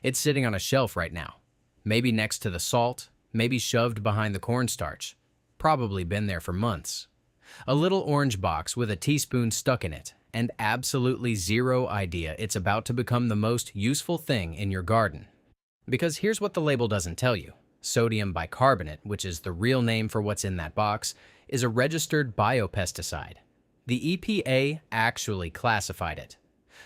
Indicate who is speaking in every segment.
Speaker 1: It's sitting on a shelf right now. Maybe next to the salt, maybe shoved behind the cornstarch. Probably been there for months. A little orange box with a teaspoon stuck in it, and absolutely zero idea it's about to become the most useful thing in your garden. Because here's what the label doesn't tell you. Sodium bicarbonate, which is the real name for what's in that box, is a registered biopesticide. The EPA actually classified it.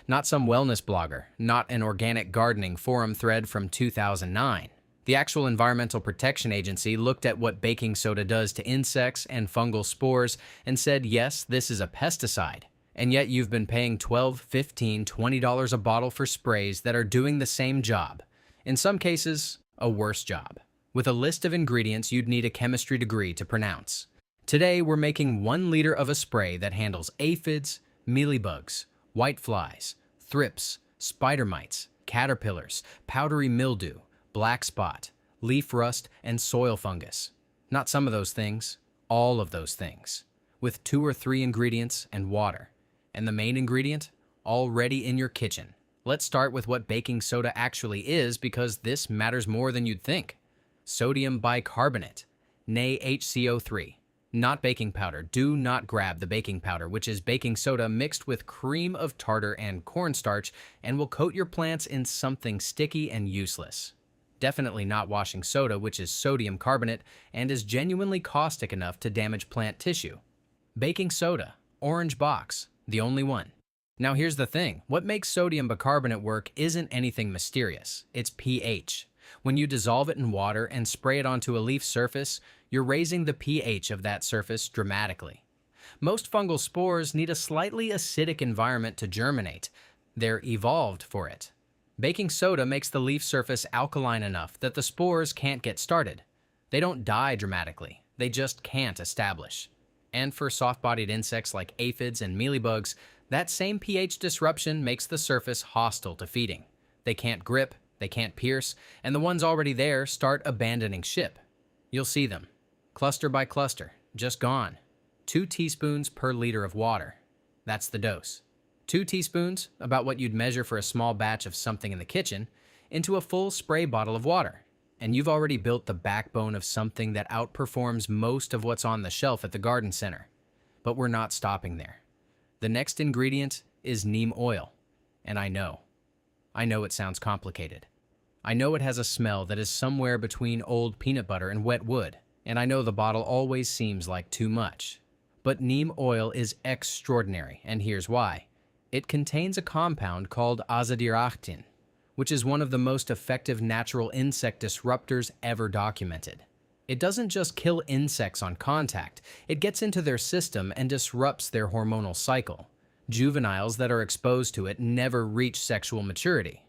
Speaker 1: Not some wellness blogger, not an organic gardening forum thread from 2009. The actual Environmental Protection Agency looked at what baking soda does to insects and fungal spores and said, yes, this is a pesticide. And yet you've been paying $12, $15, $20 a bottle for sprays that are doing the same job. In some cases, a worse job. With a list of ingredients you'd need a chemistry degree to pronounce. Today, we're making 1 liter of a spray that handles aphids, mealybugs, whiteflies, thrips, spider mites, caterpillars, powdery mildew, black spot, leaf rust, and soil fungus. Not some of those things, all of those things. With 2 or 3 ingredients and water. And the main ingredient, already in your kitchen. Let's start with what baking soda actually is because this matters more than you'd think. Sodium bicarbonate, nay HCO3. Not baking powder. Do not grab the baking powder, which is baking soda mixed with cream of tartar and cornstarch and will coat your plants in something sticky and useless. Definitely not washing soda, which is sodium carbonate and is genuinely caustic enough to damage plant tissue. Baking soda, orange box, the only one. Now here's the thing, what makes sodium bicarbonate work isn't anything mysterious, it's pH. When you dissolve it in water and spray it onto a leaf surface, you're raising the pH of that surface dramatically. Most fungal spores need a slightly acidic environment to germinate. They're evolved for it. Baking soda makes the leaf surface alkaline enough that the spores can't get started. They don't die dramatically, they just can't establish. And for soft-bodied insects like aphids and mealybugs, that same pH disruption makes the surface hostile to feeding. They can't grip, they can't pierce, and the ones already there start abandoning ship. You'll see them, cluster by cluster, just gone. 2 teaspoons per liter of water. That's the dose. 2 teaspoons, about what you'd measure for a small batch of something in the kitchen, into a full spray bottle of water. And you've already built the backbone of something that outperforms most of what's on the shelf at the garden center. But we're not stopping there. The next ingredient is neem oil. And I know it sounds complicated. I know it has a smell that is somewhere between old peanut butter and wet wood. And I know the bottle always seems like too much. But neem oil is extraordinary, and here's why. It contains a compound called azadirachtin, which is one of the most effective natural insect disruptors ever documented. It doesn't just kill insects on contact, it gets into their system and disrupts their hormonal cycle. Juveniles that are exposed to it never reach sexual maturity.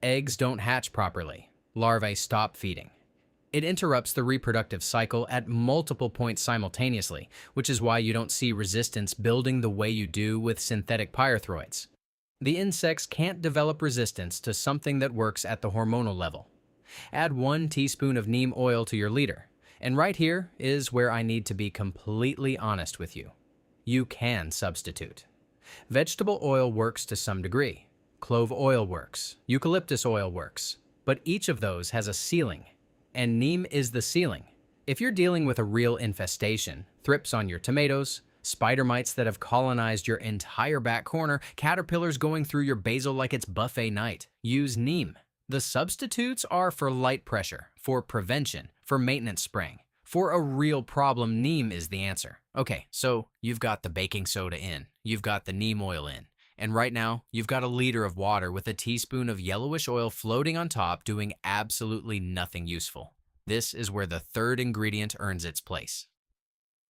Speaker 1: Eggs don't hatch properly. Larvae stop feeding. It interrupts the reproductive cycle at multiple points simultaneously, which is why you don't see resistance building the way you do with synthetic pyrethroids. The insects can't develop resistance to something that works at the hormonal level. Add 1 teaspoon of neem oil to your liter, and right here is where I need to be completely honest with you. You can substitute. Vegetable oil works to some degree. Clove oil works. Eucalyptus oil works. But each of those has a ceiling. And neem is the ceiling. If you're dealing with a real infestation, thrips on your tomatoes, spider mites that have colonized your entire back corner, caterpillars going through your basil like it's buffet night, use neem. The substitutes are for light pressure, for prevention, for maintenance spraying. For a real problem, neem is the answer. Okay, so you've got the baking soda in, you've got the neem oil in, and right now, you've got a liter of water with a teaspoon of yellowish oil floating on top doing absolutely nothing useful. This is where the third ingredient earns its place.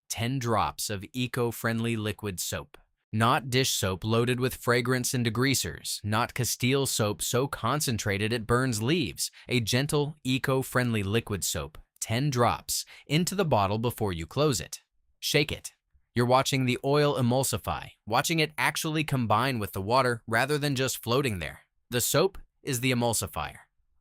Speaker 1: 10 drops of eco-friendly liquid soap. Not dish soap loaded with fragrance and degreasers, not Castile soap so concentrated it burns leaves. A gentle, eco-friendly liquid soap, 10 drops, into the bottle before you close it. Shake it. You're watching the oil emulsify, watching it actually combine with the water rather than just floating there. The soap is the emulsifier.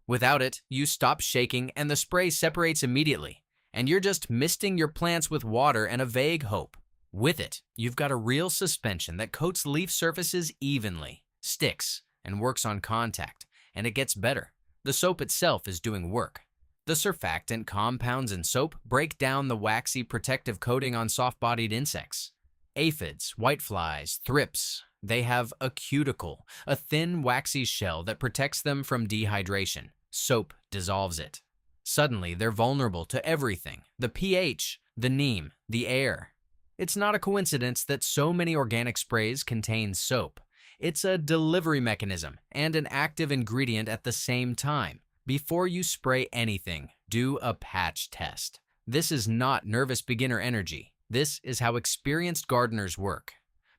Speaker 1: Without it, you stop shaking and the spray separates immediately, and you're just misting your plants with water and a vague hope. With it, you've got a real suspension that coats leaf surfaces evenly, sticks, and works on contact, and it gets better. The soap itself is doing work. The surfactant compounds in soap break down the waxy protective coating on soft-bodied insects. Aphids, whiteflies, thrips, they have a cuticle, a thin, waxy shell that protects them from dehydration. Soap dissolves it. Suddenly, they're vulnerable to everything: the pH, the neem, the air. It's not a coincidence that so many organic sprays contain soap. It's a delivery mechanism and an active ingredient at the same time. Before you spray anything, do a patch test. This is not nervous beginner energy. This is how experienced gardeners work.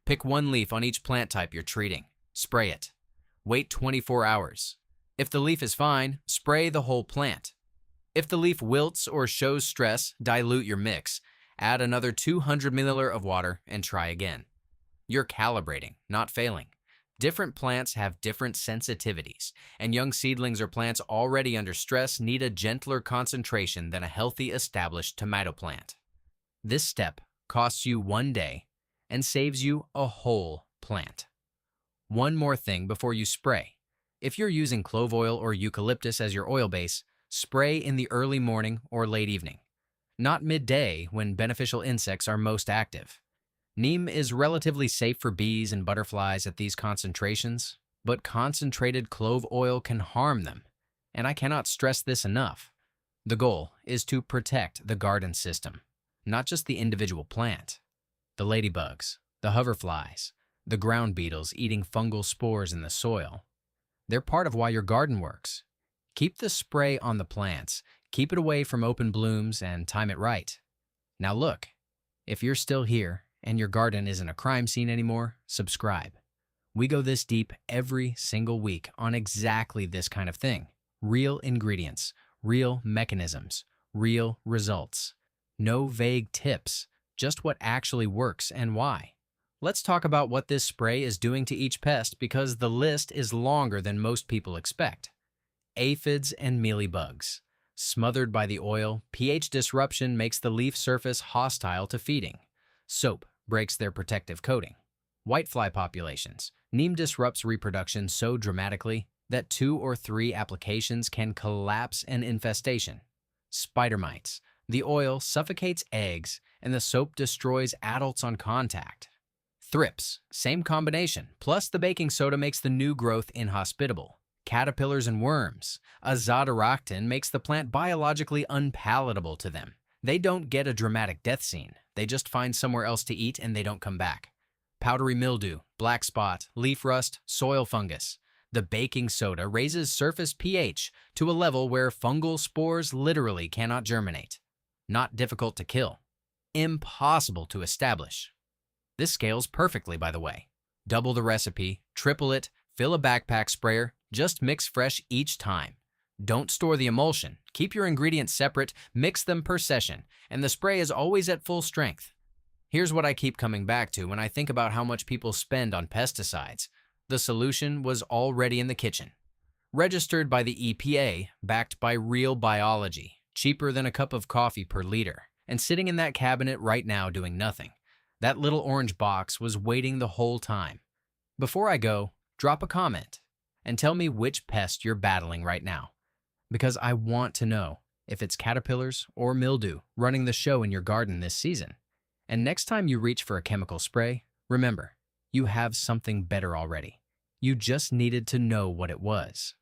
Speaker 1: Pick one leaf on each plant type you're treating. Spray it. Wait 24 hours. If the leaf is fine, spray the whole plant. If the leaf wilts or shows stress, dilute your mix. Add another 200 milliliters of water and try again. You're calibrating, not failing. Different plants have different sensitivities, and young seedlings or plants already under stress need a gentler concentration than a healthy, established tomato plant. This step costs you 1 day and saves you a whole plant. One more thing before you spray. If you're using clove oil or eucalyptus as your oil base, spray in the early morning or late evening, not midday when beneficial insects are most active. Neem is relatively safe for bees and butterflies at these concentrations, but concentrated clove oil can harm them, and I cannot stress this enough. The goal is to protect the garden system, not just the individual plant. The ladybugs, the hoverflies, the ground beetles eating fungal spores in the soil. They're part of why your garden works. Keep the spray on the plants, keep it away from open blooms, and time it right. Now look, if you're still here and your garden isn't a crime scene anymore, subscribe. We go this deep every single week on exactly this kind of thing. Real ingredients, real mechanisms, real results. No vague tips, just what actually works and why. Let's talk about what this spray is doing to each pest, because the list is longer than most people expect. Aphids and mealybugs. Smothered by the oil, pH disruption makes the leaf surface hostile to feeding. Soap breaks their protective coating. Whitefly populations. Neem disrupts reproduction so dramatically that 2 or 3 applications can collapse an infestation. Spider mites. The oil suffocates eggs and the soap destroys adults on contact. Thrips. Same combination, plus the baking soda makes the new growth inhospitable. Caterpillars and worms. Azadirachtin makes the plant biologically unpalatable to them. They don't get a dramatic death scene. They just find somewhere else to eat and they don't come back. Powdery mildew, black spot, leaf rust, soil fungus. The baking soda raises surface pH to a level where fungal spores literally cannot germinate. Not difficult to kill. Impossible to establish. This scales perfectly, by the way. Double the recipe, triple it, fill a backpack sprayer, just mix fresh each time. Don't store the emulsion. Keep your ingredients separate, mix them per session, and the spray is always at full strength. Here's what I keep coming back to when I think about how much people spend on pesticides. The solution was already in the kitchen. Registered by the EPA, backed by real biology, cheaper than a cup of coffee per liter, and sitting in that cabinet right now doing nothing. That little orange box was waiting the whole time. Before I go, drop a comment and tell me which pest you're battling right now, because I want to know if it's caterpillars or mildew running the show in your garden this season. And next time you reach for a chemical spray, remember, you have something better already. You just needed to know what it was.